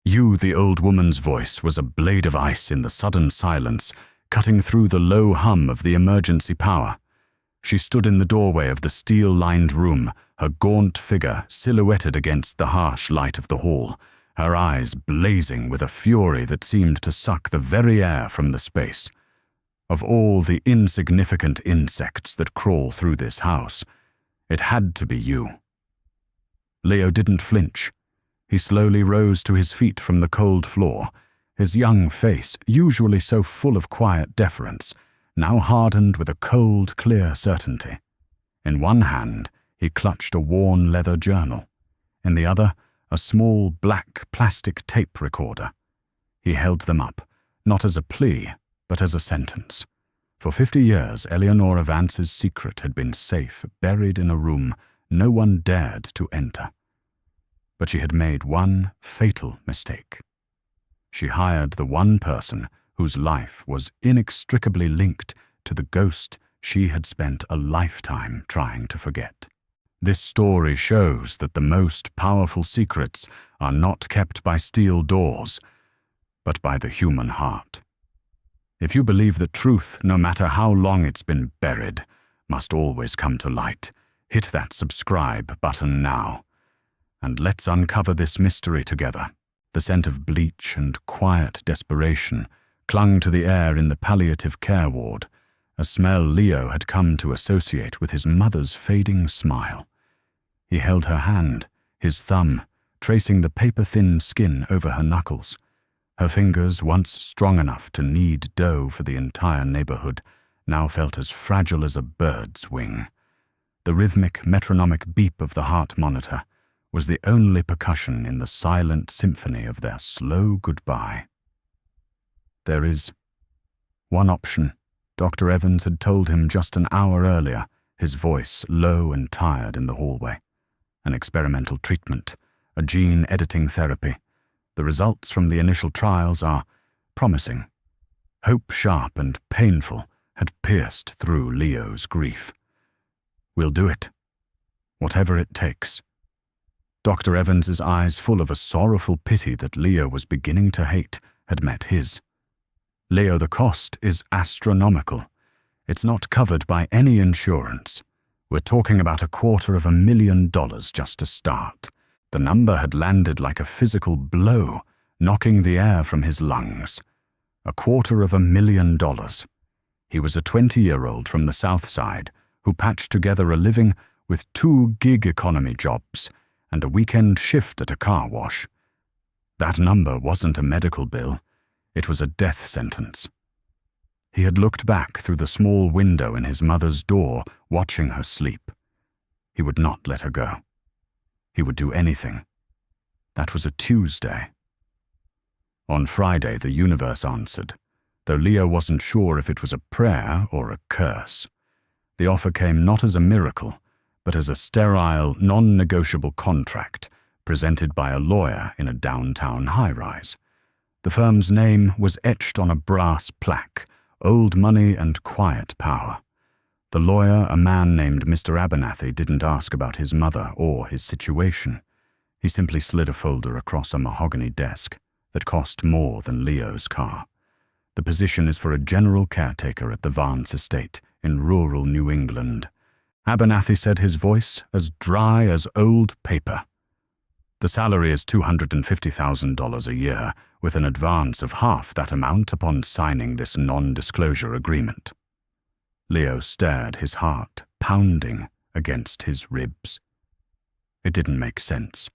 You, the old woman's voice, was a blade of ice in the sudden silence, cutting through the low hum of the emergency power. She stood in the doorway of the steel-lined room, her gaunt figure silhouetted against the harsh light of the hall, her eyes blazing with a fury that seemed to suck the very air from the space. Of all the insignificant insects that crawl through this house, it had to be you. Leo didn't flinch. He slowly rose to his feet from the cold floor, his young face, usually so full of quiet deference, now hardened with a cold, clear certainty. In one hand, he clutched a worn leather journal. In the other, a small black plastic tape recorder. He held them up, not as a plea, but as a sentence. For 50 years, Eleonora Vance's secret had been safe, buried in a room no one dared to enter. But she had made one fatal mistake. She hired the one person whose life was inextricably linked to the ghost she had spent a lifetime trying to forget. This story shows that the most powerful secrets are not kept by steel doors, but by the human heart. If you believe that truth, no matter how long it's been buried, must always come to light, hit that subscribe button now. And let's uncover this mystery together. The scent of bleach and quiet desperation clung to the air in the palliative care ward, a smell Leo had come to associate with his mother's fading smile. He held her hand, his thumb, tracing the paper-thin skin over her knuckles. Her fingers, once strong enough to knead dough for the entire neighborhood, now felt as fragile as a bird's wing. The rhythmic, metronomic beep of the heart monitor was the only percussion in the silent symphony of their slow goodbye. There is one option, Dr. Evans had told him just an hour earlier, his voice low and tired in the hallway. An experimental treatment, a gene editing therapy. The results from the initial trials are promising. Hope sharp and painful had pierced through Leo's grief. We'll do it, whatever it takes. Dr. Evans's eyes, full of a sorrowful pity that Leo was beginning to hate, had met his. Leo, the cost is astronomical. It's not covered by any insurance. We're talking about $250,000 just to start. The number had landed like a physical blow, knocking the air from his lungs. $250,000. He was a 20-year-old from the South Side who patched together a living with 2 gig economy jobs and a weekend shift at a car wash. That number wasn't a medical bill. It was a death sentence. He had looked back through the small window in his mother's door, watching her sleep. He would not let her go. He would do anything. That was a Tuesday. On Friday, the universe answered, though Leo wasn't sure if it was a prayer or a curse. The offer came not as a miracle, but as a sterile, non-negotiable contract presented by a lawyer in a downtown high-rise. The firm's name was etched on a brass plaque, Old Money and Quiet Power. The lawyer, a man named Mr. Abernathy, didn't ask about his mother or his situation. He simply slid a folder across a mahogany desk that cost more than Leo's car. The position is for a general caretaker at the Vance estate in rural New England. Abernathy said, his voice as dry as old paper. The salary is $250,000 a year, with an advance of half that amount upon signing this non-disclosure agreement. Leo stared, his heart pounding against his ribs. It didn't make sense.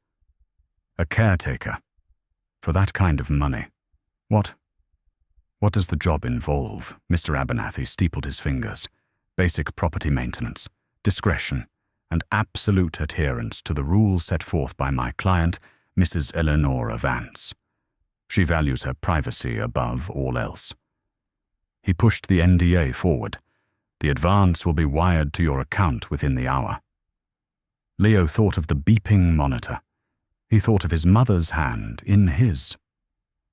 A caretaker, for that kind of money. What does the job involve? Mr. Abernathy steepled his fingers. Basic property maintenance, discretion, and absolute adherence to the rules set forth by my client, Mrs. Eleonora Vance. She values her privacy above all else. He pushed the NDA forward. The advance will be wired to your account within the hour. Leo thought of the beeping monitor. He thought of his mother's hand in his.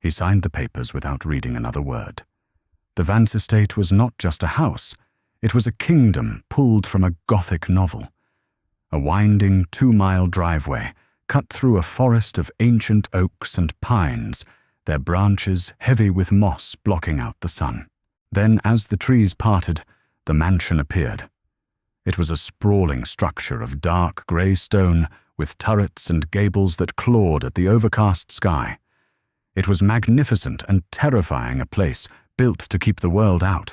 He signed the papers without reading another word. The Vance estate was not just a house. It was a kingdom pulled from a Gothic novel. A winding 2-mile driveway, cut through a forest of ancient oaks and pines, their branches heavy with moss blocking out the sun. Then, as the trees parted, the mansion appeared. It was a sprawling structure of dark grey stone with turrets and gables that clawed at the overcast sky. It was magnificent and terrifying, a place built to keep the world out.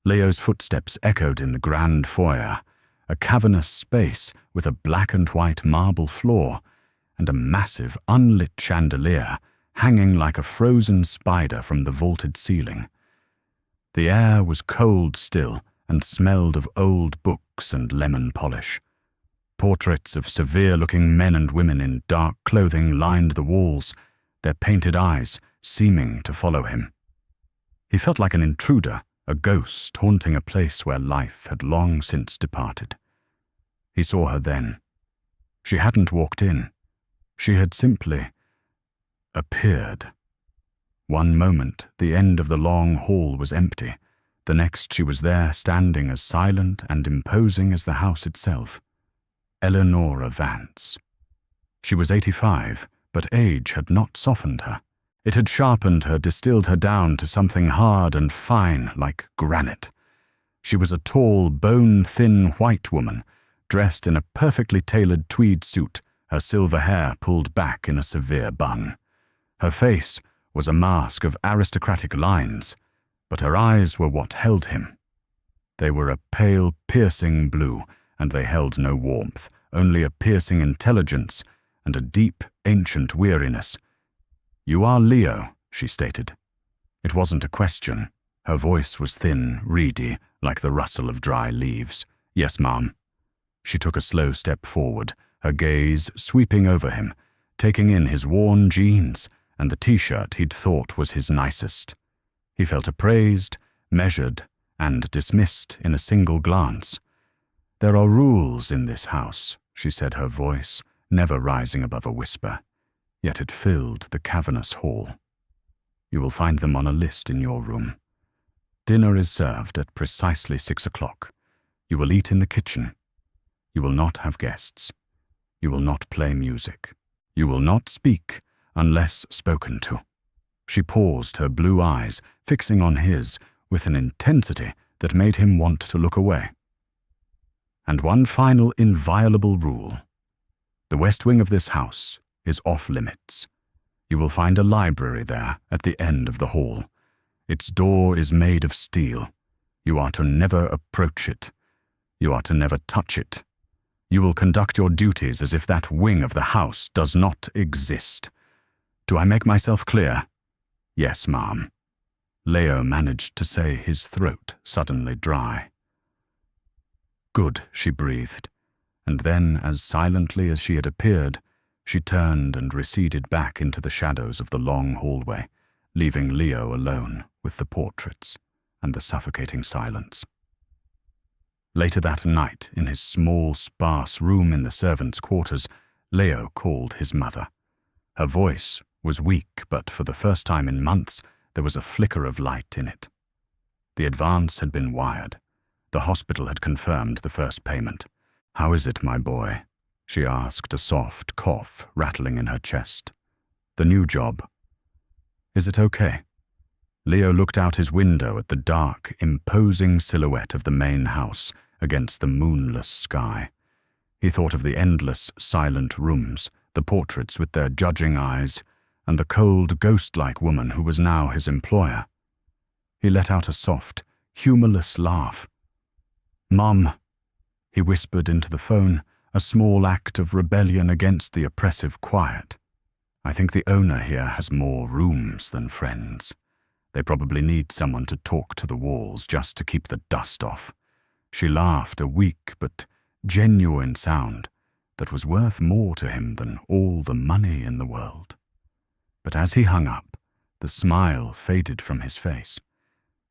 Leo's footsteps echoed in the grand foyer, a cavernous space with a black and white marble floor and a massive unlit chandelier hanging like a frozen spider from the vaulted ceiling. The air was cold still and smelled of old books and lemon polish. Portraits of severe-looking men and women in dark clothing lined the walls, their painted eyes seeming to follow him. He felt like an intruder, a ghost haunting a place where life had long since departed. He saw her then. She hadn't walked in. She had simply appeared. One moment, the end of the long hall was empty. The next, she was there, standing as silent and imposing as the house itself. Eleonora Vance. She was 85, but age had not softened her. It had sharpened her, distilled her down to something hard and fine like granite. She was a tall, bone-thin white woman, dressed in a perfectly tailored tweed suit, her silver hair pulled back in a severe bun. Her face was a mask of aristocratic lines, but her eyes were what held him. They were a pale, piercing blue, and they held no warmth, only a piercing intelligence and a deep, ancient weariness. "You are Leo," she stated. It wasn't a question. Her voice was thin, reedy, like the rustle of dry leaves. "Yes, ma'am." She took a slow step forward, her gaze sweeping over him, taking in his worn jeans and the t-shirt he'd thought was his nicest. He felt appraised, measured, and dismissed in a single glance. "There are rules in this house," she said, her voice never rising above a whisper, yet it filled the cavernous hall. "You will find them on a list in your room. Dinner is served at precisely 6 o'clock. You will eat in the kitchen. You will not have guests. You will not play music. You will not speak unless spoken to." She paused, her blue eyes fixing on his with an intensity that made him want to look away. "And one final inviolable rule. The west wing of this house is off limits. You will find a library there at the end of the hall. Its door is made of steel. You are to never approach it. You are to never touch it. You will conduct your duties as if that wing of the house does not exist. Do I make myself clear?" "Yes, ma'am." Leo managed to say, his throat suddenly dry. "Good," she breathed, and then, as silently as she had appeared, she turned and receded back into the shadows of the long hallway, leaving Leo alone with the portraits and the suffocating silence. Later that night, in his small, sparse room in the servants' quarters, Leo called his mother. Her voice was weak, but for the first time in months, there was a flicker of light in it. The advance had been wired. The hospital had confirmed the first payment. "How is it, my boy?" she asked, a soft cough rattling in her chest. "The new job. Is it okay?" Leo looked out his window at the dark, imposing silhouette of the main house against the moonless sky. He thought of the endless, silent rooms, the portraits with their judging eyes, and the cold, ghost-like woman who was now his employer. He let out a soft, humorless laugh. "Mum," he whispered into the phone, a small act of rebellion against the oppressive quiet. "I think the owner here has more rooms than friends. They probably need someone to talk to the walls just to keep the dust off." She laughed, a weak but genuine sound that was worth more to him than all the money in the world. But as he hung up, the smile faded from his face.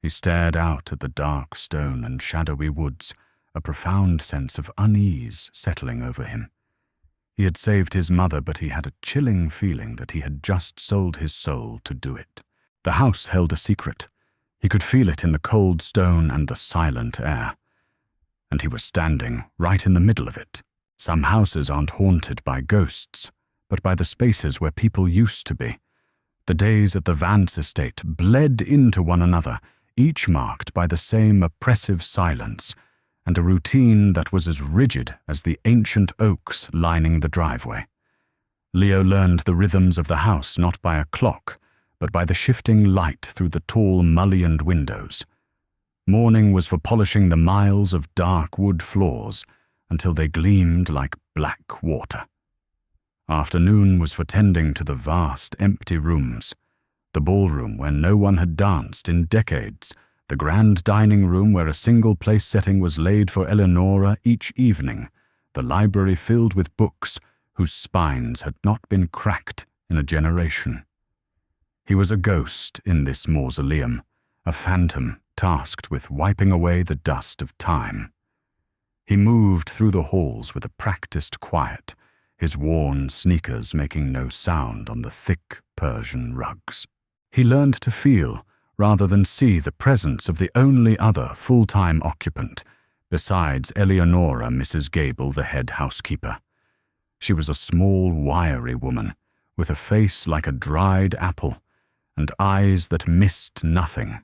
He stared out at the dark stone and shadowy woods, a profound sense of unease settling over him. He had saved his mother, but he had a chilling feeling that he had just sold his soul to do it. The house held a secret. He could feel it in the cold stone and the silent air. And he was standing right in the middle of it, Some houses aren't haunted by ghosts, but by the spaces where people used to be. The days at the Vance estate bled into one another, each marked by the same oppressive silence and a routine that was as rigid as the ancient oaks lining the driveway. Leo learned the rhythms of the house not by a clock, but by the shifting light through the tall, mullioned windows. Morning was for polishing the miles of dark wood floors until they gleamed like black water. Afternoon was for tending to the vast, empty rooms, the ballroom where no one had danced in decades, the grand dining room where a single place setting was laid for Eleonora each evening, the library filled with books whose spines had not been cracked in a generation. He was a ghost in this mausoleum, a phantom tasked with wiping away the dust of time. He moved through the halls with a practiced quiet, his worn sneakers making no sound on the thick Persian rugs. He learned to feel, rather than see, the presence of the only other full-time occupant, besides Eleonora, Mrs. Gable, the head housekeeper. She was a small, wiry woman, with a face like a dried apple, and eyes that missed nothing.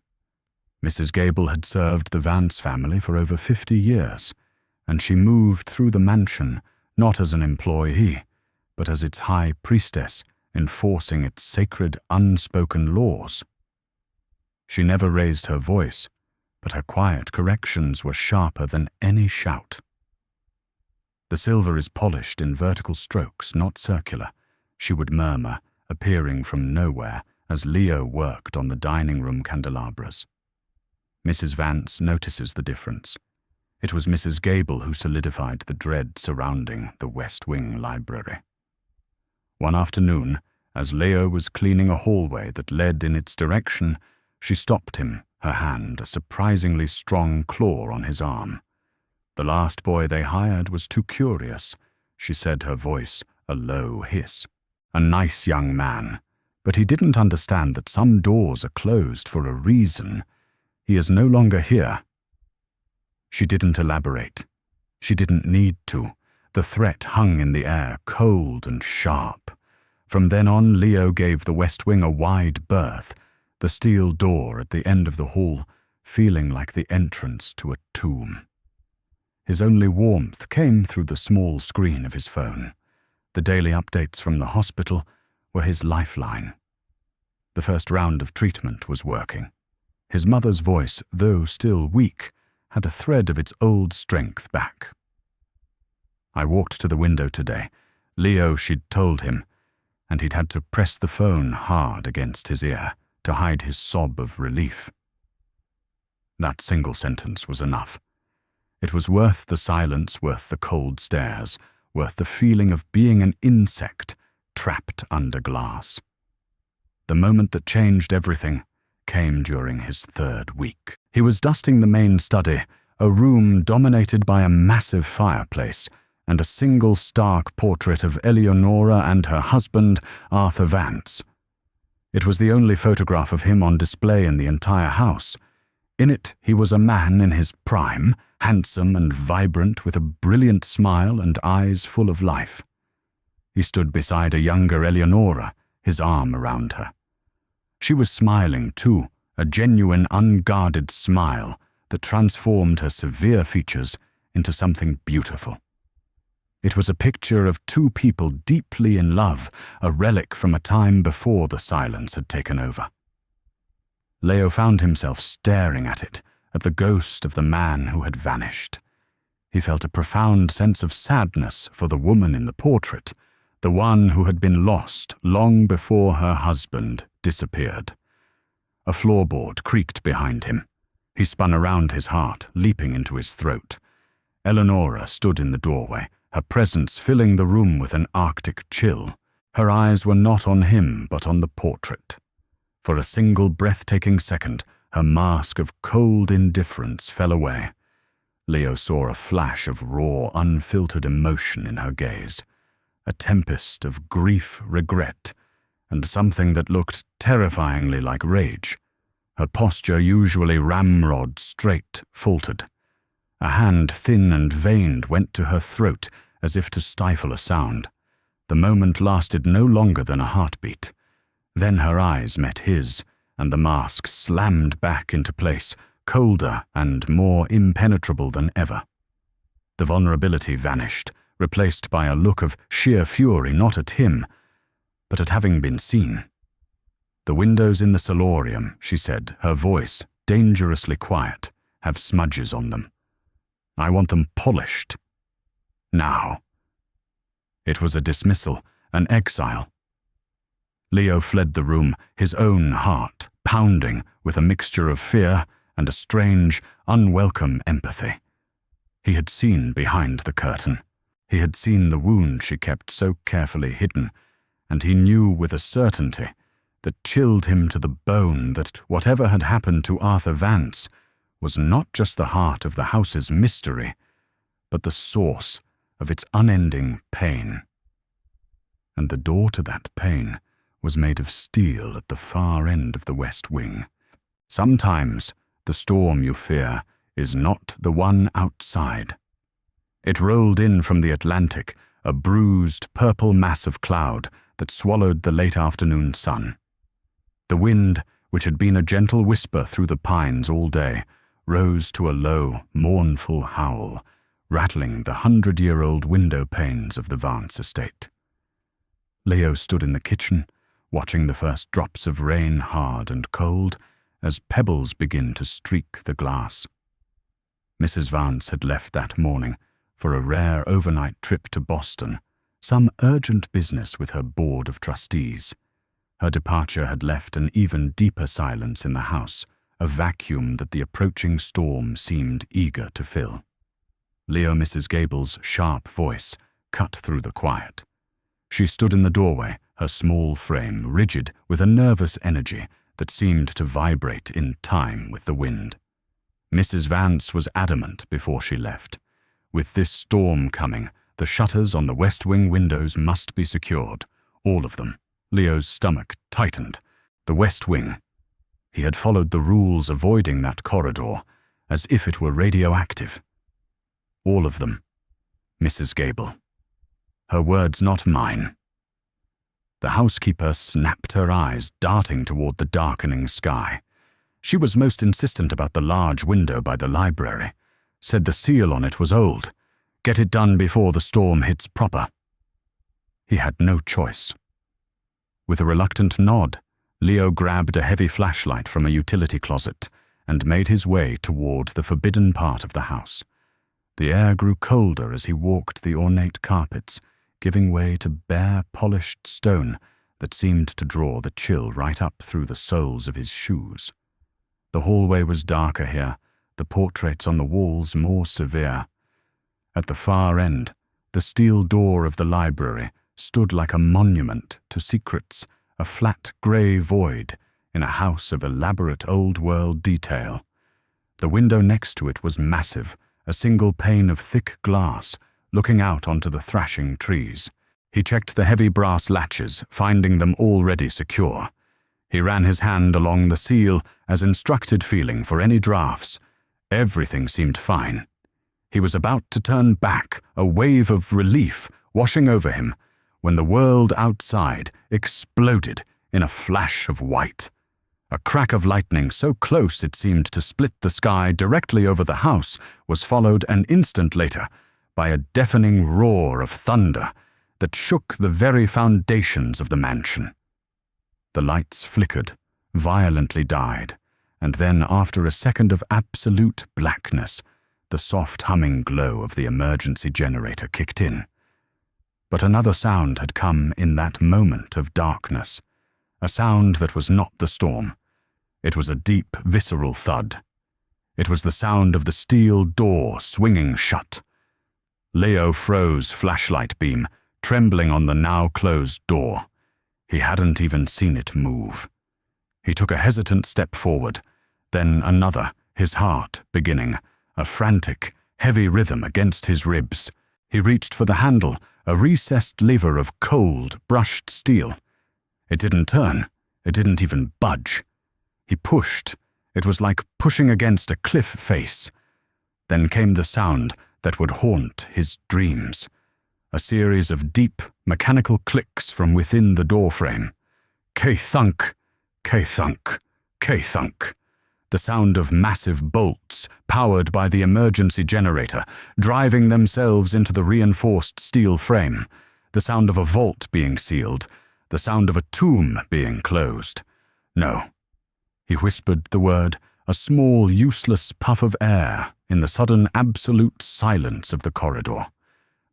Mrs. Gable had served the Vance family for over 50 years, and she moved through the mansion not as an employee, but as its high priestess, enforcing its sacred unspoken laws. She never raised her voice, but her quiet corrections were sharper than any shout. "The silver is polished in vertical strokes, not circular," she would murmur, appearing from nowhere as Leo worked on the dining room candelabras. Mrs. Vance notices the difference. It was Mrs. Gable who solidified the dread surrounding the West Wing library. One afternoon, as Leo was cleaning a hallway that led in its direction, she stopped him, her hand a surprisingly strong claw on his arm. "The last boy they hired was too curious," she said, her voice a low hiss. "A nice young man, but he didn't understand that some doors are closed for a reason. He is no longer here." She didn't elaborate. She didn't need to. The threat hung in the air, cold and sharp. From then on, Leo gave the West Wing a wide berth, the steel door at the end of the hall feeling like the entrance to a tomb. His only warmth came through the small screen of his phone. The daily updates from the hospital were his lifeline. The first round of treatment was working. His mother's voice, though still weak, had a thread of its old strength back. "I walked to the window today. Leo, she'd told him, and he'd had to press the phone hard against his ear to hide his sob of relief." That single sentence was enough. It was worth the silence, worth the cold stares, worth the feeling of being an insect trapped under glass. The moment that changed everything came during his third week. He was dusting the main study, a room dominated by a massive fireplace and a single stark portrait of Eleonora and her husband, Arthur Vance. It was the only photograph of him on display in the entire house. In it, he was a man in his prime, handsome and vibrant, with a brilliant smile and eyes full of life. He stood beside a younger Eleonora, his arm around her. She was smiling too, a genuine, unguarded smile that transformed her severe features into something beautiful. It was a picture of two people deeply in love, a relic from a time before the silence had taken over. Leo found himself staring at it, at the ghost of the man who had vanished. He felt a profound sense of sadness for the woman in the portrait, the one who had been lost long before her husband disappeared. A floorboard creaked behind him. He spun around his heart, leaping into his throat. Eleonora stood in the doorway, her presence filling the room with an arctic chill. Her eyes were not on him, but on the portrait. For a single breathtaking second, her mask of cold indifference fell away. Leo saw a flash of raw, unfiltered emotion in her gaze, a tempest of grief, regret, and something that looked terrifyingly like rage. Her posture, usually ramrod straight, faltered. A hand, thin and veined, went to her throat, as if to stifle a sound. The moment lasted no longer than a heartbeat. Then her eyes met his, and the mask slammed back into place, colder and more impenetrable than ever. The vulnerability vanished, replaced by a look of sheer fury not at him, but at having been seen. "The windows in the solarium," she said, her voice dangerously quiet, "have smudges on them. I want them polished. Now." It was a dismissal, an exile. Leo fled the room, his own heart pounding with a mixture of fear and a strange, unwelcome empathy. He had seen behind the curtain. He had seen the wound she kept so carefully hidden, and he knew with a certainty that chilled him to the bone that whatever had happened to Arthur Vance was not just the heart of the house's mystery, but the source of its unending pain. And the door to that pain was made of steel at the far end of the West Wing. Sometimes the storm you fear is not the one outside. It rolled in from the Atlantic, a bruised purple mass of cloud that swallowed the late afternoon sun. The wind, which had been a gentle whisper through the pines all day, rose to a low, mournful howl, rattling the 100-year-old window panes of the Vance estate. Leo stood in the kitchen, watching the first drops of rain, hard and cold, as pebbles begin to streak the glass. Mrs. Vance had left that morning for a rare overnight trip to Boston, some urgent business with her board of trustees. Her departure had left an even deeper silence in the house, a vacuum that the approaching storm seemed eager to fill. Leo Mrs. Gable's sharp voice cut through the quiet. She stood in the doorway, her small frame rigid with a nervous energy that seemed to vibrate in time with the wind. Mrs. Vance was adamant before she left. With this storm coming, the shutters on the West Wing windows must be secured, all of them. Leo's stomach tightened. The West Wing. He had followed the rules avoiding that corridor, as if it were radioactive. All of them. Mrs. Gable. Her words not mine. The housekeeper snapped her eyes, darting toward the darkening sky. She was most insistent about the large window by the library. Said the seal on it was old. Get it done before the storm hits proper. He had no choice. With a reluctant nod, Leo grabbed a heavy flashlight from a utility closet and made his way toward the forbidden part of the house. The air grew colder as he walked the ornate carpets, giving way to bare, polished stone that seemed to draw the chill right up through the soles of his shoes. The hallway was darker here, the portraits on the walls more severe. At the far end, the steel door of the library stood like a monument to secrets, a flat grey void in a house of elaborate old-world detail. The window next to it was massive, a single pane of thick glass, looking out onto the thrashing trees. He checked the heavy brass latches, finding them already secure. He ran his hand along the seal as instructed, feeling for any drafts. Everything seemed fine. He was about to turn back, a wave of relief washing over him, when the world outside exploded in a flash of white. A crack of lightning so close it seemed to split the sky directly over the house was followed an instant later by a deafening roar of thunder that shook the very foundations of the mansion. The lights flickered, violently died, and then after a second of absolute blackness, the soft humming glow of the emergency generator kicked in. But another sound had come in that moment of darkness, a sound that was not the storm. It was a deep, visceral thud. It was the sound of the steel door swinging shut. Leo froze, flashlight beam, trembling on the now closed door. He hadn't even seen it move. He took a hesitant step forward, then another, his heart beginning, a frantic, heavy rhythm against his ribs. He reached for the handle, a recessed lever of cold, brushed steel. It didn't turn. It didn't even budge. He pushed. It was like pushing against a cliff face. Then came the sound that would haunt his dreams. A series of deep, mechanical clicks from within the doorframe. K-thunk, K-thunk, K-thunk. The sound of massive bolts, powered by the emergency generator, driving themselves into the reinforced steel frame. The sound of a vault being sealed. The sound of a tomb being closed. No. He whispered the word, a small, useless puff of air in the sudden absolute silence of the corridor.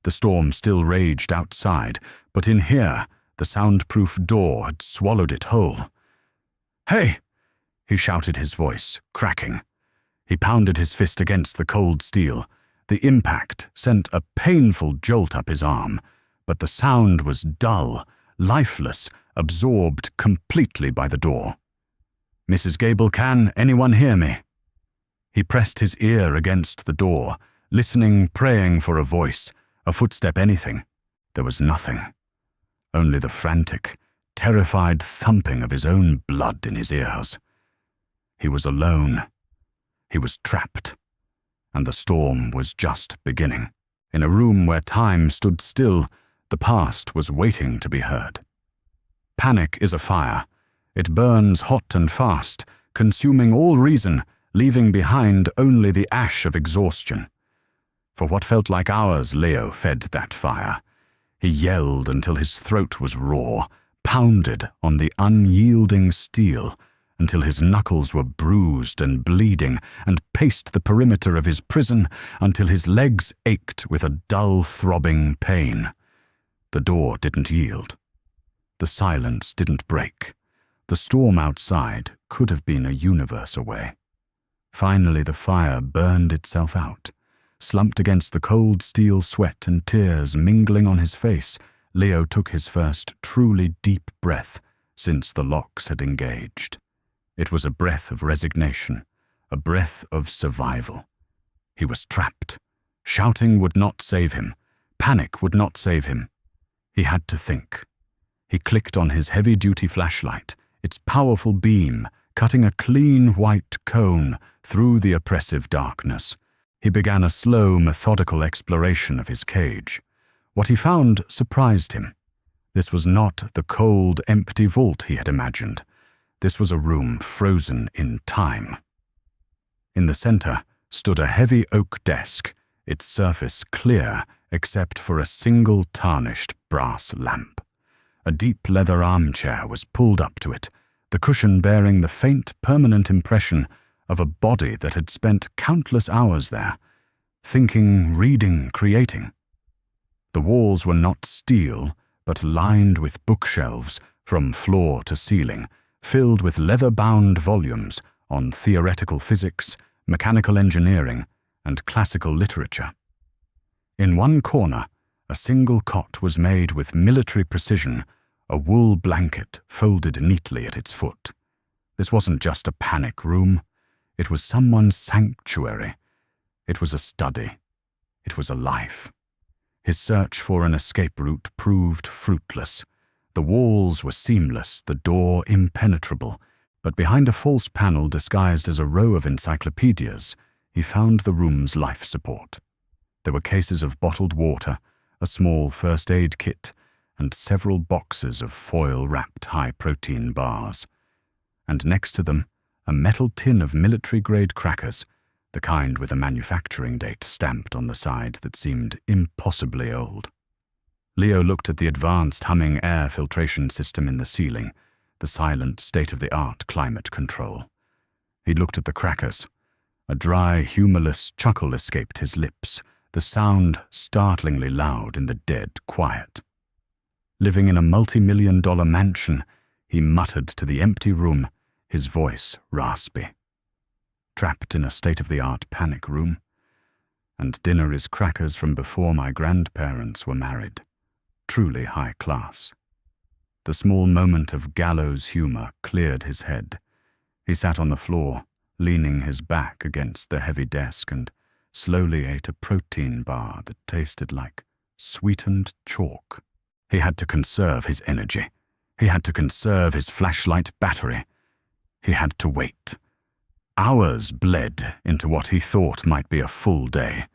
The storm still raged outside, but in here, the soundproof door had swallowed it whole. "Hey!" he shouted, his voice cracking. He pounded his fist against the cold steel. The impact sent a painful jolt up his arm, but the sound was dull, lifeless, absorbed completely by the door. "Mrs. Gable, can anyone hear me?" He pressed his ear against the door, listening, praying for a voice, a footstep, anything. There was nothing. Only the frantic, terrified thumping of his own blood in his ears. He was alone. He was trapped. And the storm was just beginning. In a room where time stood still, the past was waiting to be heard. Panic is a fire. It burns hot and fast, consuming all reason, leaving behind only the ash of exhaustion. For what felt like hours, Leo fed that fire. He yelled until his throat was raw, pounded on the unyielding steel, until his knuckles were bruised and bleeding, and paced the perimeter of his prison until his legs ached with a dull, throbbing pain. The door didn't yield. The silence didn't break. The storm outside could have been a universe away. Finally, the fire burned itself out. Slumped against the cold steel, sweat and tears mingling on his face, Leo took his first truly deep breath since the locks had engaged. It was a breath of resignation, a breath of survival. He was trapped. Shouting would not save him. Panic would not save him. He had to think. He clicked on his heavy-duty flashlight, its powerful beam cutting a clean white cone through the oppressive darkness. He began a slow, methodical exploration of his cage. What he found surprised him. This was not the cold, empty vault he had imagined. This was a room frozen in time. In the center stood a heavy oak desk, its surface clear except for a single tarnished brass lamp. A deep leather armchair was pulled up to it, the cushion bearing the faint, permanent impression of a body that had spent countless hours there, thinking, reading, creating. The walls were not steel, but lined with bookshelves from floor to ceiling, filled with leather-bound volumes on theoretical physics, mechanical engineering, and classical literature. In one corner, a single cot was made with military precision, a wool blanket folded neatly at its foot. This wasn't just a panic room. It was someone's sanctuary. It was a study. It was a life. His search for an escape route proved fruitless. The walls were seamless, the door impenetrable, but behind a false panel disguised as a row of encyclopedias, he found the room's life support. There were cases of bottled water, a small first aid kit, and several boxes of foil-wrapped high-protein bars. And next to them, a metal tin of military-grade crackers, the kind with a manufacturing date stamped on the side that seemed impossibly old. Leo looked at the advanced humming air filtration system in the ceiling, the silent state-of-the-art climate control. He looked at the crackers. A dry, humorless chuckle escaped his lips, the sound startlingly loud in the dead quiet. Living in a multi-million-dollar mansion, he muttered to the empty room, his voice raspy. Trapped in a state-of-the-art panic room. And dinner is crackers from before my grandparents were married. Truly high class. The small moment of gallows humor cleared his head. He sat on the floor, leaning his back against the heavy desk, and slowly ate a protein bar that tasted like sweetened chalk. He had to conserve his energy. He had to conserve his flashlight battery. He had to wait. Hours bled into what he thought might be a full day.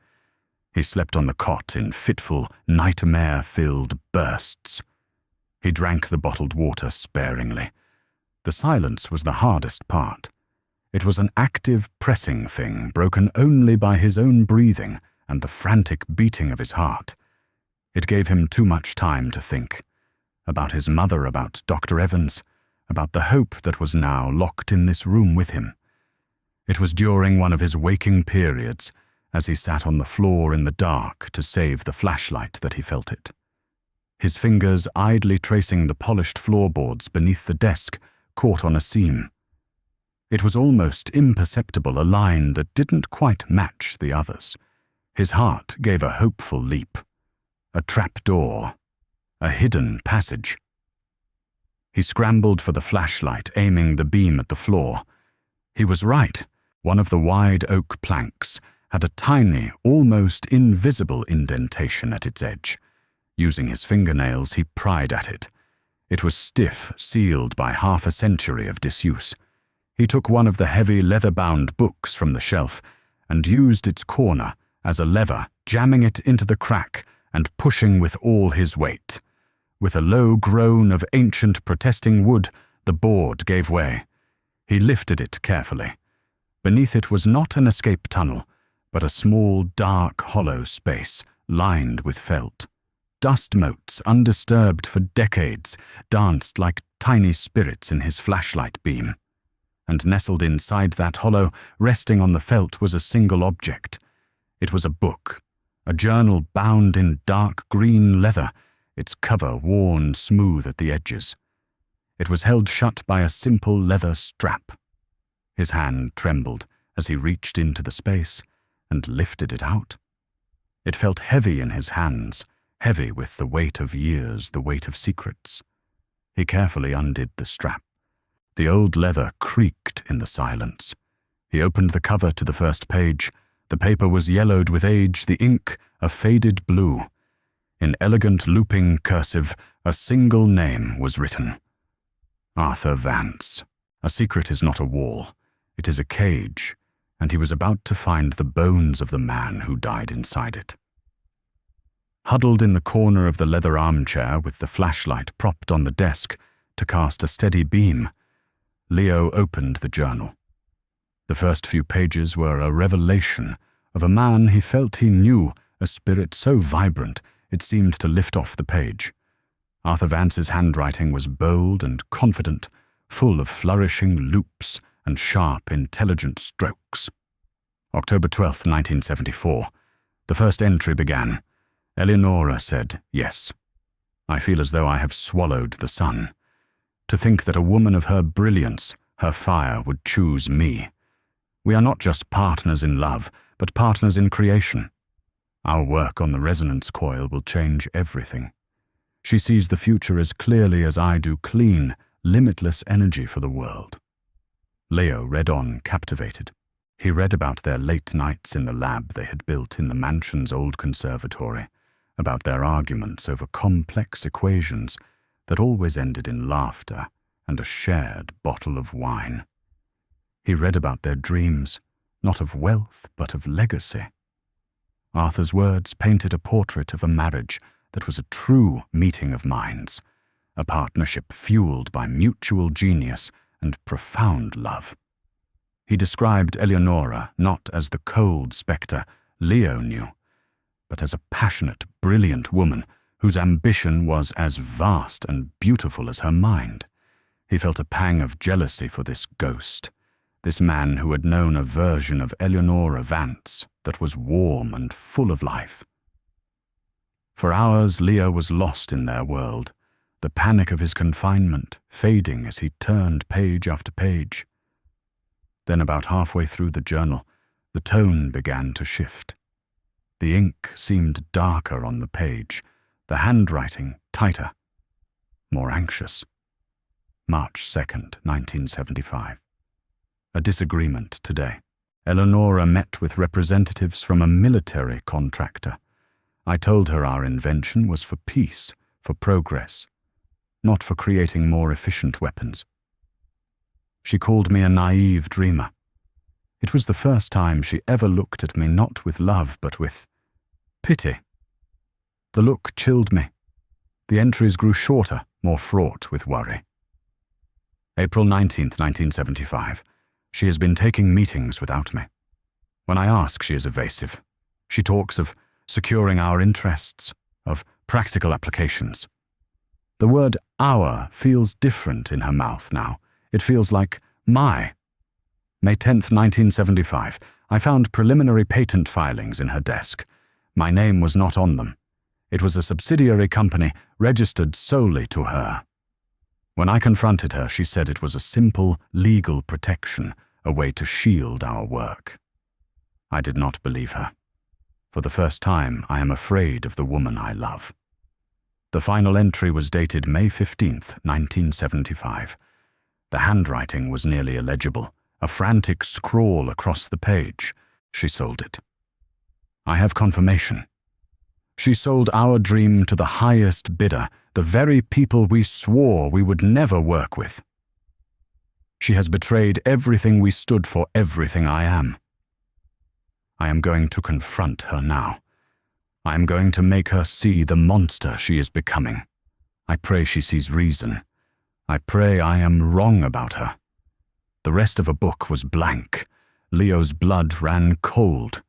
He slept on the cot in fitful, nightmare-filled bursts. He drank the bottled water sparingly. The silence was the hardest part. It was an active, pressing thing, broken only by his own breathing and the frantic beating of his heart. It gave him too much time to think. About his mother, about Dr. Evans, about the hope that was now locked in this room with him. It was during one of his waking periods, as he sat on the floor in the dark to save the flashlight, that he felt it. His fingers idly tracing the polished floorboards beneath the desk caught on a seam. It was almost imperceptible, a line that didn't quite match the others. His heart gave a hopeful leap. A trapdoor. A hidden passage. He scrambled for the flashlight, aiming the beam at the floor. He was right. One of the wide oak planks had a tiny, almost invisible indentation at its edge. Using his fingernails, he pried at it. It was stiff, sealed by half a century of disuse. He took one of the heavy leather-bound books from the shelf and used its corner as a lever, jamming it into the crack and pushing with all his weight. With a low groan of ancient protesting wood, the board gave way. He lifted it carefully. Beneath it was not an escape tunnel, but a small, dark, hollow space lined with felt. Dust motes, undisturbed for decades, danced like tiny spirits in his flashlight beam. And nestled inside that hollow, resting on the felt, was a single object. It was a book, a journal bound in dark green leather, its cover worn smooth at the edges. It was held shut by a simple leather strap. His hand trembled as he reached into the space and lifted it out. It felt heavy in his hands, heavy with the weight of years, the weight of secrets. He carefully undid the strap. The old leather creaked in the silence. He opened the cover to the first page. The paper was yellowed with age, the ink a faded blue. In elegant looping cursive, a single name was written. Arthur Vance. A secret is not a wall. It is a cage, and he was about to find the bones of the man who died inside it. Huddled in the corner of the leather armchair with the flashlight propped on the desk to cast a steady beam, Leo opened the journal. The first few pages were a revelation of a man he felt he knew, a spirit so vibrant it seemed to lift off the page. Arthur Vance's handwriting was bold and confident, full of flourishing loops and sharp, intelligent strokes. October 12th, 1974. The first entry began. Eleonora said, "Yes. I feel as though I have swallowed the sun. To think that a woman of her brilliance, her fire, would choose me. We are not just partners in love, but partners in creation. Our work on the resonance coil will change everything. She sees the future as clearly as I do, clean, limitless energy for the world." Leo read on, captivated. He read about their late nights in the lab they had built in the mansion's old conservatory, about their arguments over complex equations that always ended in laughter and a shared bottle of wine. He read about their dreams, not of wealth, but of legacy. Arthur's words painted a portrait of a marriage that was a true meeting of minds, a partnership fueled by mutual genius and profound love. He described Eleonora not as the cold spectre Leo knew, but as a passionate, brilliant woman whose ambition was as vast and beautiful as her mind. He felt a pang of jealousy for this ghost, this man who had known a version of Eleonora Vance that was warm and full of life. For hours, Leo was lost in their world, the panic of his confinement fading as he turned page after page. Then about halfway through the journal, the tone began to shift. The ink seemed darker on the page, the handwriting tighter, more anxious. March 2nd, 1975. A disagreement today. Eleonora met with representatives from a military contractor. I told her our invention was for peace, for progress, not for creating more efficient weapons. She called me a naive dreamer. It was the first time she ever looked at me not with love but with Pity. The look chilled me. The entries grew shorter, more fraught with worry. April 19th, 1975. She has been taking meetings without me. When I ask, she is evasive. She talks of securing our interests, of practical applications. The word our feels different in her mouth now. It feels like my. May 10th, 1975. I found preliminary patent filings in her desk. My name was not on them. It was a subsidiary company registered solely to her. When I confronted her, she said it was a simple legal protection, a way to shield our work. I did not believe her. For the first time, I am afraid of the woman I love. The final entry was dated May 15th, 1975. The handwriting was nearly illegible, a frantic scrawl across the page. She sold it. I have confirmation. She sold our dream to the highest bidder, the very people we swore we would never work with. She has betrayed everything we stood for, everything I am. I am going to confront her now. I am going to make her see the monster she is becoming. I pray she sees reason. I pray I am wrong about her. The rest of a book was blank. Leo's blood ran cold.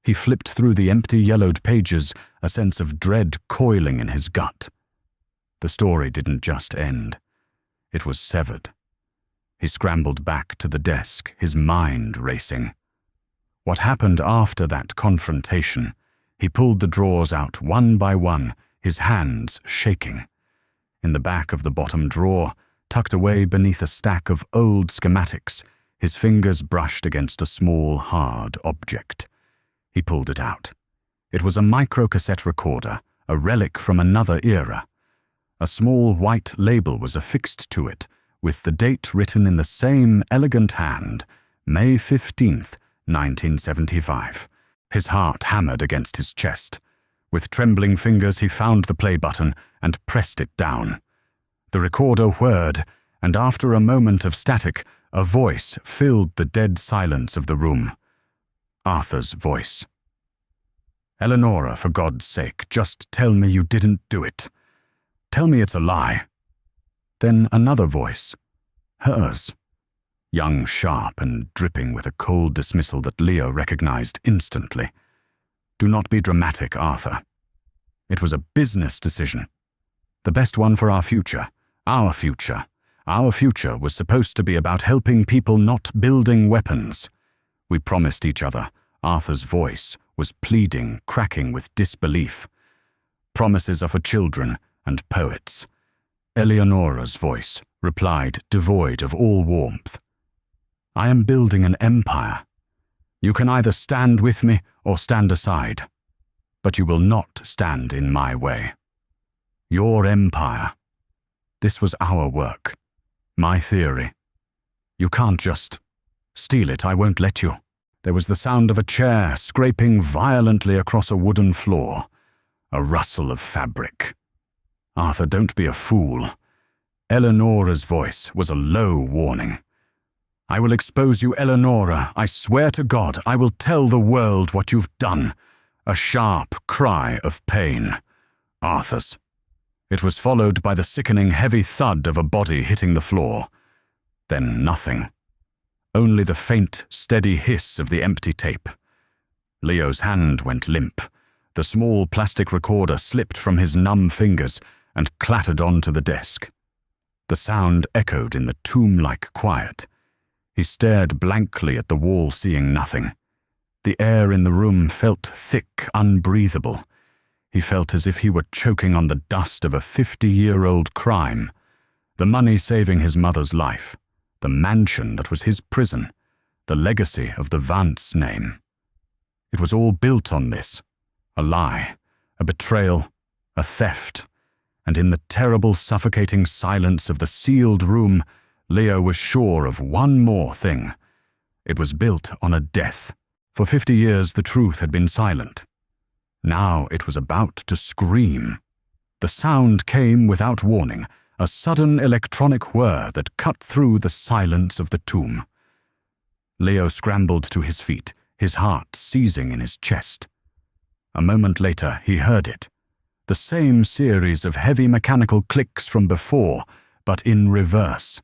He flipped through the empty yellowed pages, a sense of dread coiling in his gut. The story didn't just end. It was severed. He scrambled back to the desk, his mind racing. What happened after that confrontation? He pulled the drawers out one by one, his hands shaking. In the back of the bottom drawer, tucked away beneath a stack of old schematics, his fingers brushed against a small, hard object. He pulled it out. It was a microcassette recorder, a relic from another era. A small white label was affixed to it, with the date written in the same elegant hand, May 15th, 1975. His heart hammered against his chest. With trembling fingers he found the play button and pressed it down. The recorder whirred, and after a moment of static, a voice filled the dead silence of the room. Arthur's voice. "Eleonora, for God's sake, just tell me you didn't do it. Tell me it's a lie." Then another voice. Hers. Young, sharp, and dripping with a cold dismissal that Leo recognized instantly. "Do not be dramatic, Arthur. It was a business decision. The best one for our future. Our future. Our future was supposed to be about helping people, not building weapons. We promised each other." Arthur's voice was pleading, cracking with disbelief. "Promises are for children and poets." Eleonora's voice replied, devoid of all warmth. "I am building an empire. You can either stand with me or stand aside, but you will not stand in my way. Your empire. This was our work, my theory. You can't just steal it. I won't let you." There was the sound of a chair scraping violently across a wooden floor, a rustle of fabric. "Arthur, don't be a fool." Eleonora's voice was a low warning. "I will expose you, Eleonora. I swear to God, I will tell the world what you've done." A sharp cry of pain. Arthur's. It was followed by the sickening heavy thud of a body hitting the floor. Then nothing. Only the faint, steady hiss of the empty tape. Leo's hand went limp. The small plastic recorder slipped from his numb fingers and clattered onto the desk. The sound echoed in the tomb-like quiet. He stared blankly at the wall, seeing nothing. The air in the room felt thick, unbreathable. He felt as if he were choking on the dust of a 50-year-old crime. The money saving his mother's life. The mansion that was his prison. The legacy of the Vance name. It was all built on this. A lie. A betrayal. A theft. And in the terrible, suffocating silence of the sealed room, Leo was sure of one more thing. It was built on a death. For 50 years the truth had been silent. Now it was about to scream. The sound came without warning, a sudden electronic whir that cut through the silence of the tomb. Leo scrambled to his feet, his heart seizing in his chest. A moment later, he heard it. The same series of heavy mechanical clicks from before, but in reverse.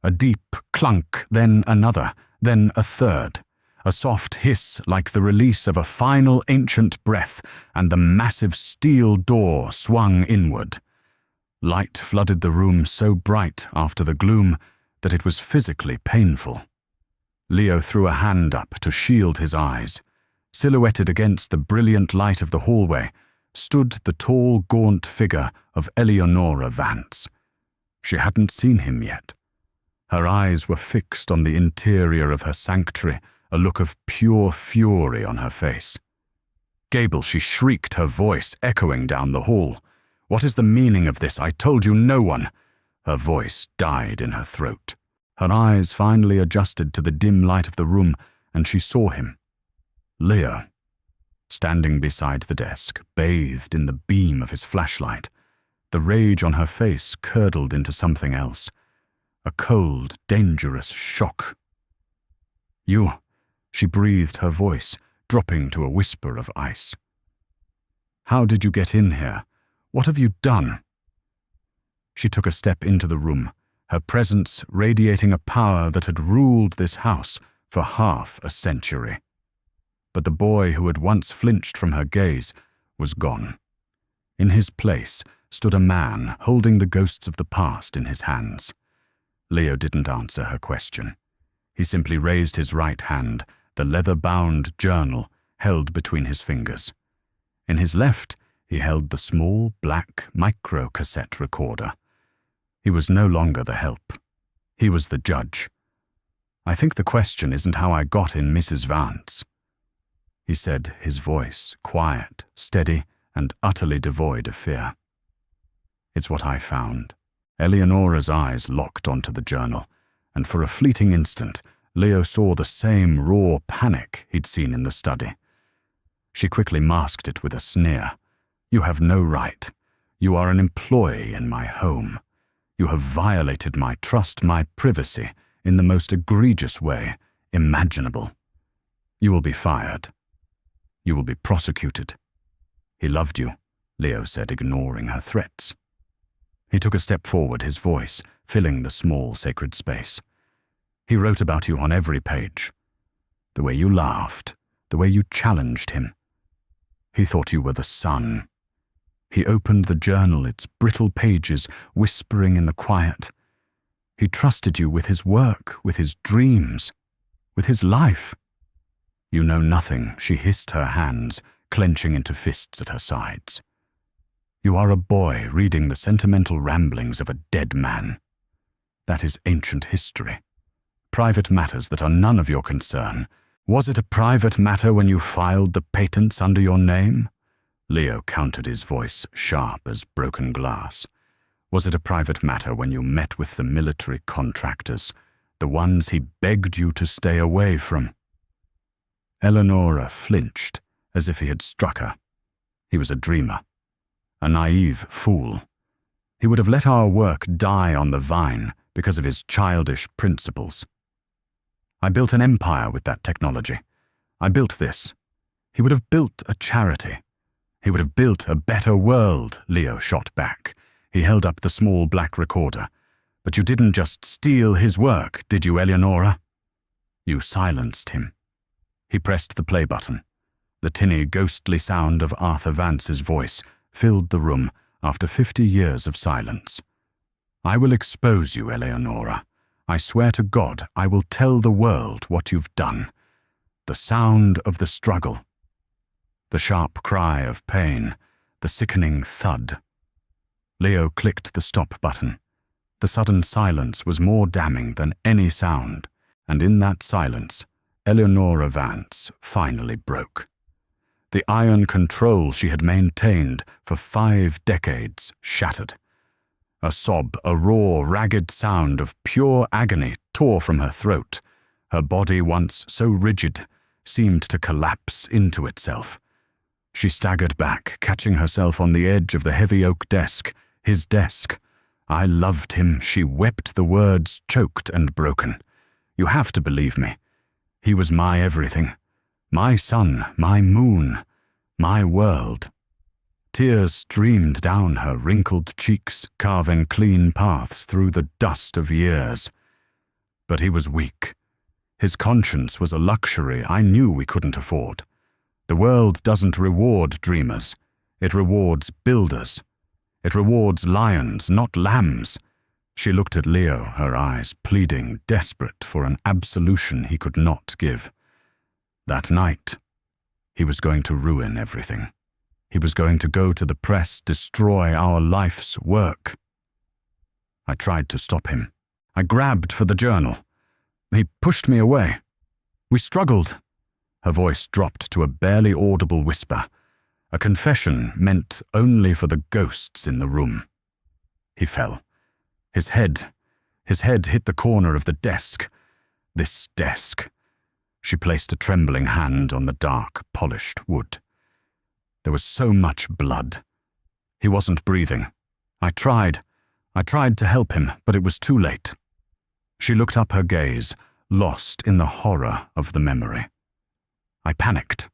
A deep clunk, then another, then a third. A soft hiss like the release of a final ancient breath, and the massive steel door swung inward. Light flooded the room so bright after the gloom that it was physically painful. Leo threw a hand up to shield his eyes. Silhouetted against the brilliant light of the hallway stood the tall, gaunt figure of Eleonora Vance. She hadn't seen him yet. Her eyes were fixed on the interior of her sanctuary, a look of pure fury on her face. "Gable," she shrieked, her voice echoing down the hall. "What is the meaning of this? I told you no one." Her voice died in her throat. Her eyes finally adjusted to the dim light of the room, and she saw him. Leo, standing beside the desk, bathed in the beam of his flashlight. The rage on her face curdled into something else. A cold, dangerous shock. "You," she breathed, her voice dropping to a whisper of ice. "How did you get in here? What have you done?" She took a step into the room, her presence radiating a power that had ruled this house for half a century. But the boy who had once flinched from her gaze was gone. In his place stood a man holding the ghosts of the past in his hands. Leo didn't answer her question. He simply raised his right hand, the leather-bound journal held between his fingers. In his left, he held the small, black micro-cassette recorder. He was no longer the help. He was the judge. "I think the question isn't how I got in Mrs. Vance," he said, his voice quiet, steady, and utterly devoid of fear. "It's what I found." Eleonora's eyes locked onto the journal, and for a fleeting instant, Leo saw the same raw panic he'd seen in the study. She quickly masked it with a sneer. "You have no right. You are an employee in my home. You have violated my trust, my privacy, in the most egregious way imaginable. You will be fired. You will be prosecuted." "He loved you," Leo said, ignoring her threats. He took a step forward, his voice filling the small sacred space. "He wrote about you on every page. The way you laughed, the way you challenged him. He thought you were the sun. He opened the journal, its brittle pages whispering in the quiet. He trusted you with his work, with his dreams, with his life." "You know nothing," she hissed, her hands clenching into fists at her sides. "You are a boy reading the sentimental ramblings of a dead man. That is ancient history. Private matters that are none of your concern. Was it a private matter when you filed the patents under your name?" Leo countered, his voice sharp as broken glass. "Was it a private matter when you met with the military contractors, the ones he begged you to stay away from?" Eleonora flinched, as if he had struck her. He was a dreamer, a naive fool. He would have let our work die on the vine because of his childish principles. "I built an empire with that technology. I built this. He would have built a charity. He would have built a better world," Leo shot back. He held up the small black recorder. "But you didn't just steal his work, did you, Eleonora? You silenced him." He pressed the play button. The tinny, ghostly sound of Arthur Vance's voice filled the room after 50 years of silence. "I will expose you, Eleonora. I swear to God, I will tell the world what you've done. The sound of the struggle. The sharp cry of pain, the sickening thud." Leo clicked the stop button. The sudden silence was more damning than any sound, and in that silence, Eleonora Vance finally broke. The iron control she had maintained for 5 decades shattered. A sob, a raw, ragged sound of pure agony tore from her throat. Her body, once so rigid, seemed to collapse into itself. She staggered back, catching herself on the edge of the heavy oak desk, his desk. "I loved him," she wept, the words choked and broken. "You have to believe me. He was my everything. My sun, my moon, My world. Tears streamed down her wrinkled cheeks, carving clean paths through the dust of years. But he was weak. His conscience was a luxury I knew we couldn't afford. The world doesn't reward dreamers. It rewards builders. It rewards lions, not lambs. She looked at Leo, her eyes pleading, desperate for an absolution he could not give. That night, he was going to ruin everything. He was going to go to the press, destroy our life's work. I tried to stop him. I grabbed for the journal. He pushed me away. We struggled. Her voice dropped to a barely audible whisper, a confession meant only for the ghosts in the room. He fell. His head hit the corner of the desk. This desk. She placed a trembling hand on the dark, polished wood. There was so much blood. He wasn't breathing. I tried to help him, but it was too late. She looked up, her gaze, lost in the horror of the memory. I panicked.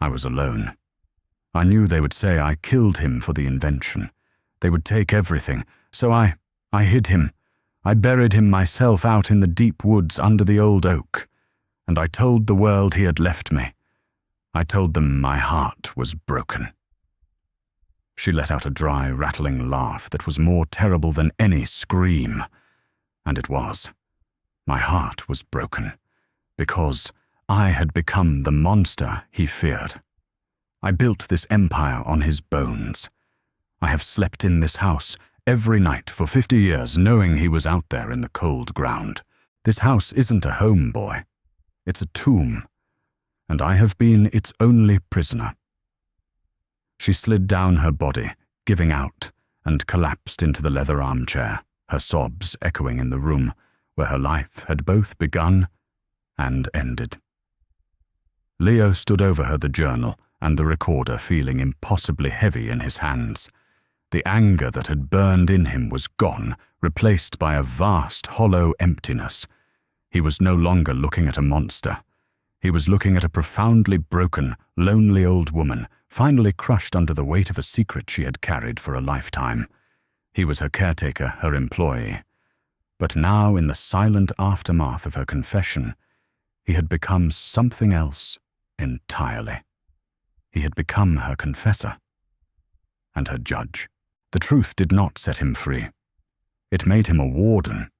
I was alone. I knew they would say I killed him for the invention. They would take everything, so I hid him. I buried him myself out in the deep woods under the old oak, and I told the world he had left me. I told them my heart was broken. She let out a dry, rattling laugh that was more terrible than any scream. And it was. My heart was broken, because I had become the monster he feared. I built this empire on his bones. I have slept in this house every night for 50 years, knowing he was out there in the cold ground. This house isn't a home, boy. It's a tomb, and I have been its only prisoner. She slid down her body, giving out, and collapsed into the leather armchair, her sobs echoing in the room where her life had both begun and ended. Leo stood over her, the journal and the recorder feeling impossibly heavy in his hands. The anger that had burned in him was gone, replaced by a vast, hollow emptiness. He was no longer looking at a monster. He was looking at a profoundly broken, lonely old woman, finally crushed under the weight of a secret she had carried for a lifetime. He was her caretaker, her employee. But now, in the silent aftermath of her confession, he had become something else entirely. He had become her confessor and her judge. The truth did not set him free. It made him a warden.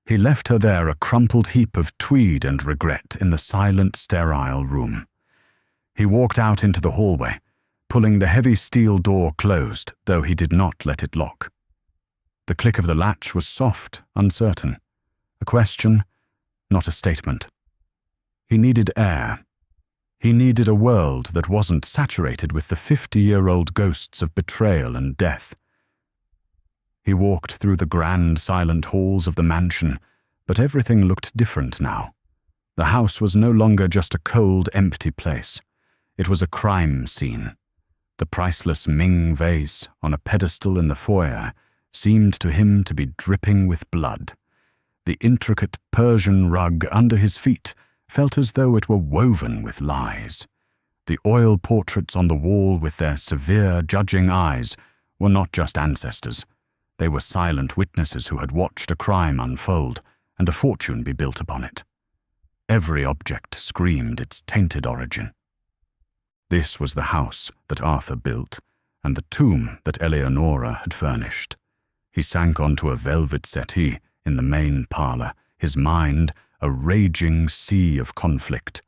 He left her there, a crumpled heap of tweed and regret in the silent, sterile room. He walked out into the hallway, pulling the heavy steel door closed, though he did not let it lock. The click of the latch was soft, uncertain. A question, not a statement. He needed air. He needed a world that wasn't saturated with the 50-year-old ghosts of betrayal and death. He walked through the grand, silent halls of the mansion, but everything looked different now. The house was no longer just a cold, empty place. It was a crime scene. The priceless Ming vase on a pedestal in the foyer seemed to him to be dripping with blood. The intricate Persian rug under his feet felt as though it were woven with lies. The oil portraits on the wall with their severe, judging eyes were not just ancestors. They were silent witnesses who had watched a crime unfold and a fortune be built upon it. Every object screamed its tainted origin. This was the house that Arthur built, and the tomb that Eleonora had furnished. He sank onto a velvet settee in the main parlor, his mind a raging sea of conflict.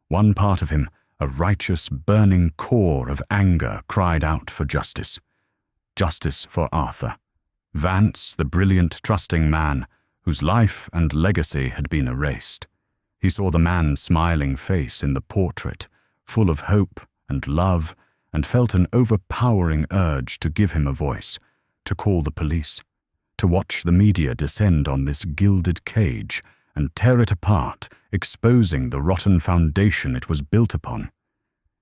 One part of him, a righteous, burning core of anger, cried out for justice. Justice for Arthur. Vance, the brilliant, trusting man, whose life and legacy had been erased. He saw the man's smiling face in the portrait, full of hope and love, and felt an overpowering urge to give him a voice, to call the police, to watch the media descend on this gilded cage and tear it apart, exposing the rotten foundation it was built upon.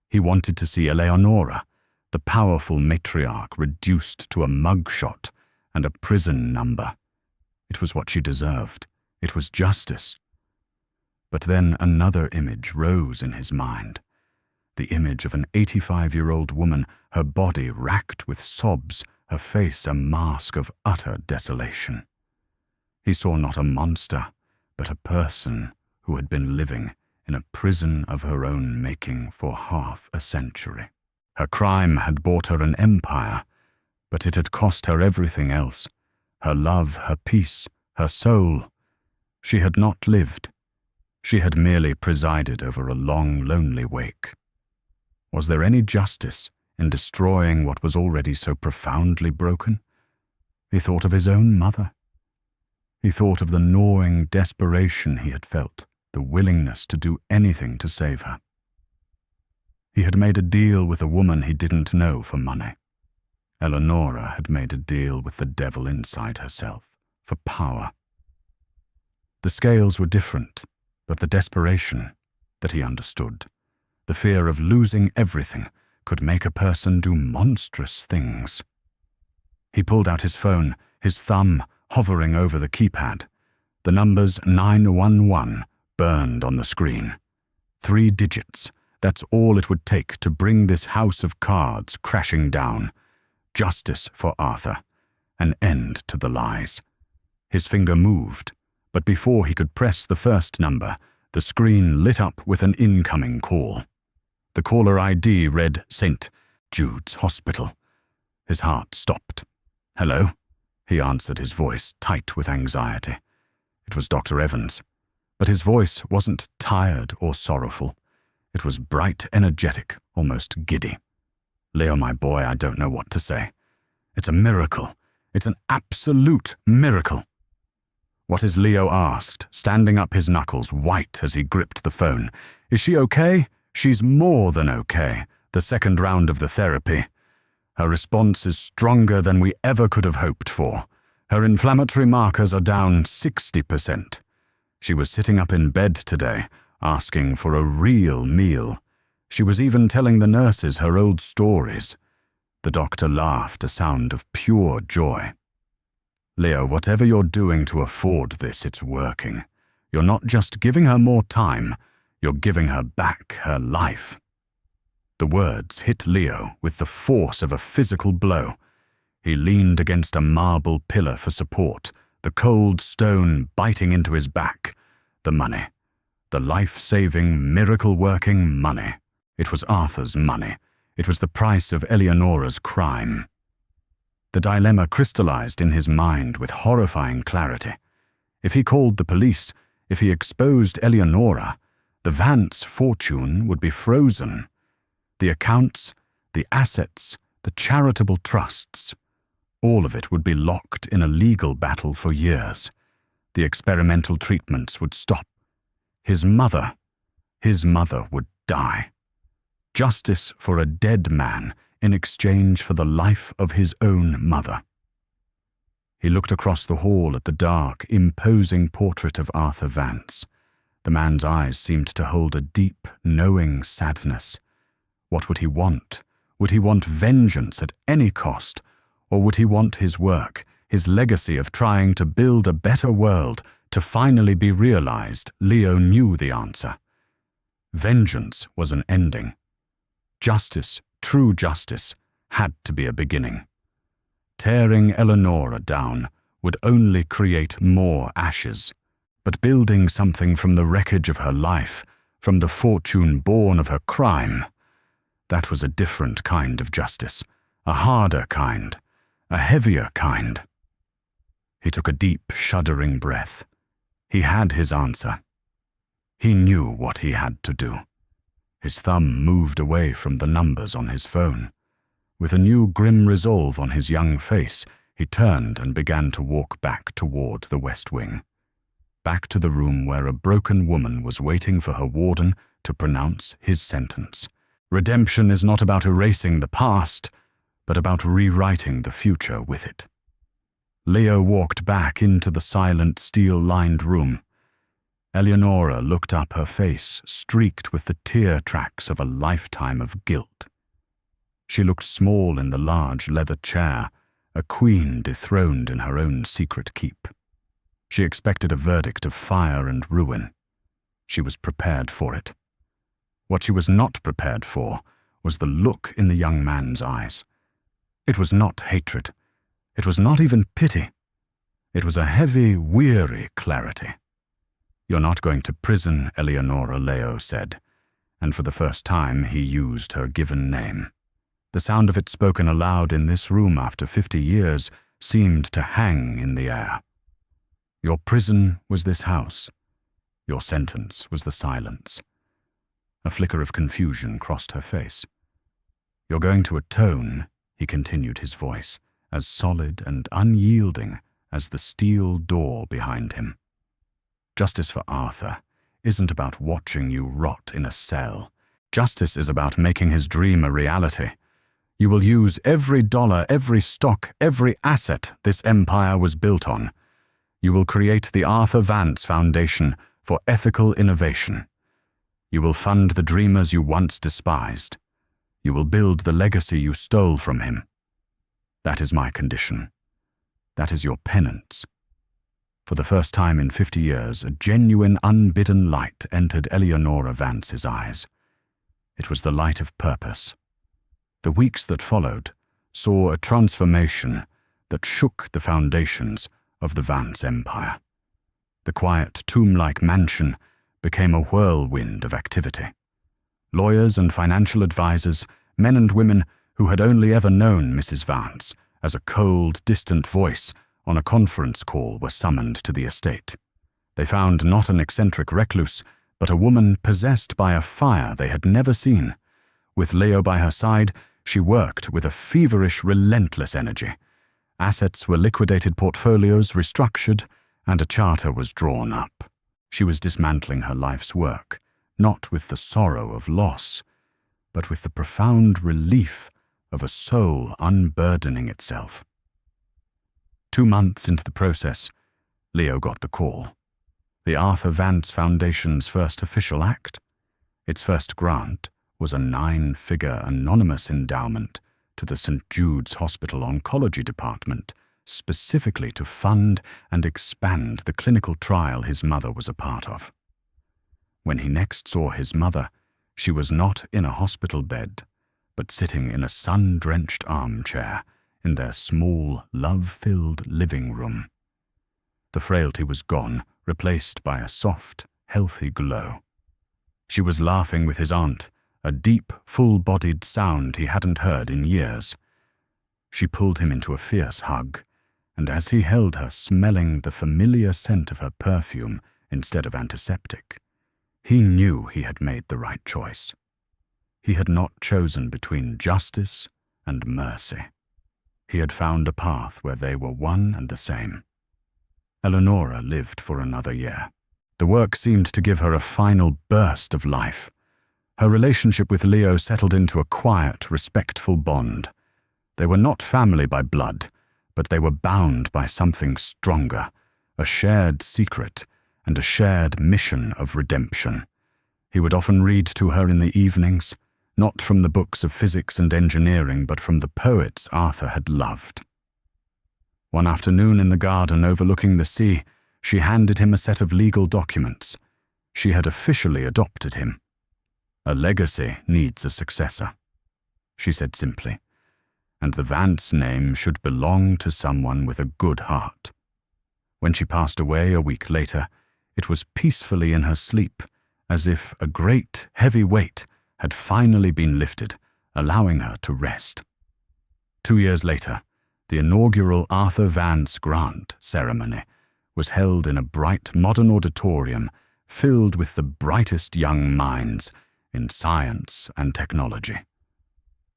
He wanted to see Eleonora, the powerful matriarch, reduced to a mugshot and a prison number. It was what she deserved. It was justice. But then another image rose in his mind. the image of an 85-year-old woman, her body racked with sobs, her face a mask of utter desolation. He saw not a monster, but a person who had been living in a prison of her own making for half a century. Her crime had bought her an empire, but it had cost her everything else: her love, her peace, her soul. She had not lived. She had merely presided over a long, lonely wake. Was there any justice in destroying what was already so profoundly broken? He thought of his own mother. He thought of the gnawing desperation he had felt, the willingness to do anything to save her. He had made a deal with a woman he didn't know for money. Eleonora had made a deal with the devil inside herself, for power. The scales were different, but the desperation that he understood, the fear of losing everything, could make a person do monstrous things. He pulled out his phone, his thumb hovering over the keypad. The numbers 911 burned on the screen. 3 digits, that's all it would take to bring this house of cards crashing down. Justice for Arthur. An end to the lies. His finger moved, but before he could press the first number, the screen lit up with an incoming call. The caller ID read St. Jude's Hospital. His heart stopped. "Hello?" he answered, his voice tight with anxiety. It was Dr. Evans, but his voice wasn't tired or sorrowful. It was bright, energetic, almost giddy. "Leo, my boy, I don't know what to say. It's a miracle. It's an absolute miracle." "What is?" Leo asked, standing up, his knuckles white as he gripped the phone. "Is she okay?" "She's more than okay. The second round of the therapy. Her response is stronger than we ever could have hoped for. Her inflammatory markers are down 60%. She was sitting up in bed today, asking for a real meal. She was even telling the nurses her old stories." The doctor laughed, a sound of pure joy. "Leo, whatever you're doing to afford this, it's working. You're not just giving her more time, you're giving her back her life." The words hit Leo with the force of a physical blow. He leaned against a marble pillar for support, the cold stone biting into his back. The money. The life-saving, miracle-working money. It was Arthur's money. It was the price of Eleonora's crime. The dilemma crystallized in his mind with horrifying clarity. If he called the police, if he exposed Eleonora, the Vance fortune would be frozen. The accounts, the assets, the charitable trusts, all of it would be locked in a legal battle for years. The experimental treatments would stop. His mother would die. Justice for a dead man in exchange for the life of his own mother. He looked across the hall at the dark, imposing portrait of Arthur Vance. The man's eyes seemed to hold a deep, knowing sadness. What would he want? Would he want vengeance at any cost? Or would he want his work, his legacy of trying to build a better world, to finally be realized? Leo knew the answer. Vengeance was an ending. Justice, true justice, had to be a beginning. Tearing Eleonora down would only create more ashes, but building something from the wreckage of her life, from the fortune born of her crime, that was a different kind of justice, a harder kind, a heavier kind. He took a deep, shuddering breath. He had his answer. He knew what he had to do. His thumb moved away from the numbers on his phone. With a new grim resolve on his young face, he turned and began to walk back toward the West Wing. Back to the room where a broken woman was waiting for her warden to pronounce his sentence. Redemption is not about erasing the past, but about rewriting the future with it. Leo walked back into the silent, steel-lined room. Eleonora looked up, her face streaked with the tear tracks of a lifetime of guilt. She looked small in the large leather chair, a queen dethroned in her own secret keep. She expected a verdict of fire and ruin. She was prepared for it. What she was not prepared for was the look in the young man's eyes. It was not hatred. It was not even pity. It was a heavy, weary clarity. "You're not going to prison, Eleonora," Leo said, and for the first time he used her given name. The sound of it spoken aloud in this room after 50 years seemed to hang in the air. "Your prison was this house. Your sentence was the silence." A flicker of confusion crossed her face. "You're going to atone," he continued, his voice as solid and unyielding as the steel door behind him. "Justice for Arthur isn't about watching you rot in a cell. Justice is about making his dream a reality. You will use every dollar, every stock, every asset this empire was built on. You will create the Arthur Vance Foundation for ethical innovation. You will fund the dreamers you once despised. You will build the legacy you stole from him. That is my condition. That is your penance." For the first time in 50 years, a genuine, unbidden light entered Eleonora Vance's eyes. It was the light of purpose. The weeks that followed saw a transformation that shook the foundations of the Vance Empire. The quiet, tomb-like mansion became a whirlwind of activity. Lawyers and financial advisors, men and women who had only ever known Mrs. Vance as a cold, distant voice on a conference call, were summoned to the estate. They found not an eccentric recluse, but a woman possessed by a fire they had never seen. With Leo by her side, she worked with a feverish, relentless energy. Assets were liquidated, portfolios restructured, and a charter was drawn up. She was dismantling her life's work, not with the sorrow of loss, but with the profound relief of a soul unburdening itself. 2 months into the process, Leo got the call. The Arthur Vance Foundation's first official act, its first grant, was a 9-figure anonymous endowment to the St. Jude's Hospital Oncology Department, specifically to fund and expand the clinical trial his mother was a part of. When he next saw his mother, she was not in a hospital bed, but sitting in a sun-drenched armchair in their small, love-filled living room. The frailty was gone, replaced by a soft, healthy glow. She was laughing with his aunt, a deep, full-bodied sound he hadn't heard in years. She pulled him into a fierce hug, and as he held her, smelling the familiar scent of her perfume instead of antiseptic, he knew he had made the right choice. He had not chosen between justice and mercy. He had found a path where they were one and the same. Eleonora lived for another year. The work seemed to give her a final burst of life. Her relationship with Leo settled into a quiet, respectful bond. They were not family by blood, but they were bound by something stronger, a shared secret and a shared mission of redemption. He would often read to her in the evenings, not from the books of physics and engineering, but from the poets Arthur had loved. One afternoon in the garden overlooking the sea, she handed him a set of legal documents. She had officially adopted him. "A legacy needs a successor," she said simply, "and the Vance name should belong to someone with a good heart." When she passed away a week later, it was peacefully in her sleep, as if a great, heavy weight had finally been lifted, allowing her to rest. 2 years later, the inaugural Arthur Vance Grant ceremony was held in a bright modern auditorium filled with the brightest young minds in science and technology.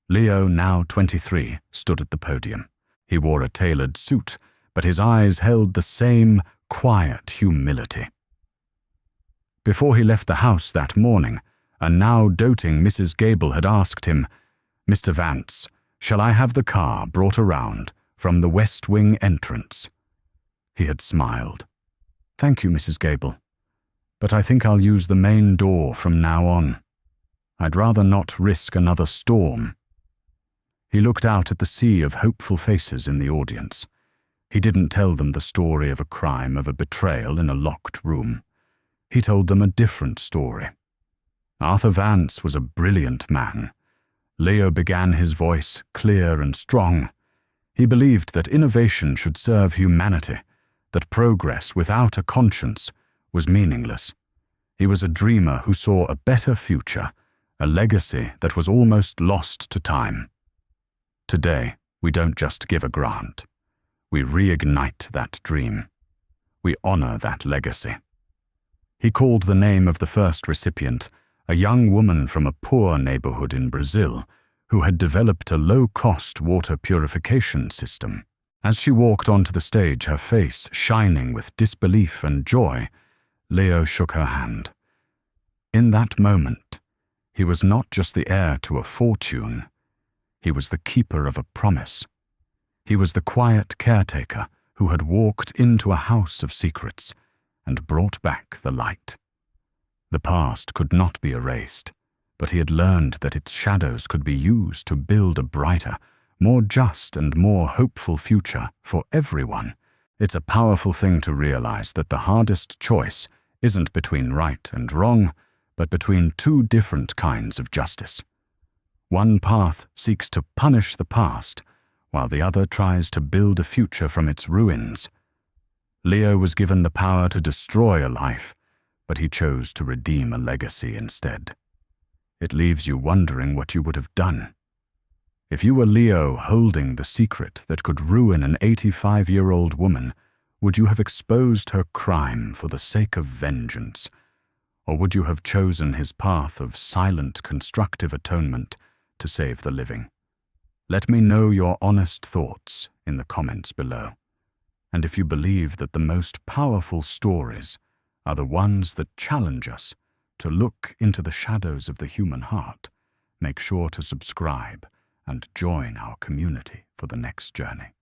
Leo, now 23, stood at the podium. He wore a tailored suit, but his eyes held the same quiet humility. Before he left the house that morning, a now doting Mrs. Gable had asked him, "Mr. Vance, shall I have the car brought around from the West Wing entrance?" He had smiled. "Thank you, Mrs. Gable, but I think I'll use the main door from now on. I'd rather not risk another storm." He looked out at the sea of hopeful faces in the audience. He didn't tell them the story of a crime, of a betrayal in a locked room. He told them a different story. Arthur Vance was a brilliant man. Leo began, his voice clear and strong. He believed that innovation should serve humanity, that progress without a conscience was meaningless. He was a dreamer who saw a better future, a legacy that was almost lost to time. Today, we don't just give a grant. We reignite that dream. We honor that legacy. He called the name of the first recipient, a young woman from a poor neighborhood in Brazil who had developed a low-cost water purification system. As she walked onto the stage, her face shining with disbelief and joy, Leo shook her hand. In that moment, he was not just the heir to a fortune. He was the keeper of a promise. He was the quiet caretaker who had walked into a house of secrets and brought back the light. The past could not be erased, but he had learned that its shadows could be used to build a brighter, more just and more hopeful future for everyone. It's a powerful thing to realize that the hardest choice isn't between right and wrong, but between two different kinds of justice. One path seeks to punish the past, while the other tries to build a future from its ruins. Leo was given the power to destroy a life, but he chose to redeem a legacy instead. It leaves you wondering what you would have done. If you were Leo holding the secret that could ruin an 85-year-old woman, would you have exposed her crime for the sake of vengeance? Or would you have chosen his path of silent, constructive atonement to save the living? Let me know your honest thoughts in the comments below. And if you believe that the most powerful stories are the ones that challenge us to look into the shadows of the human heart, make sure to subscribe and join our community for the next journey.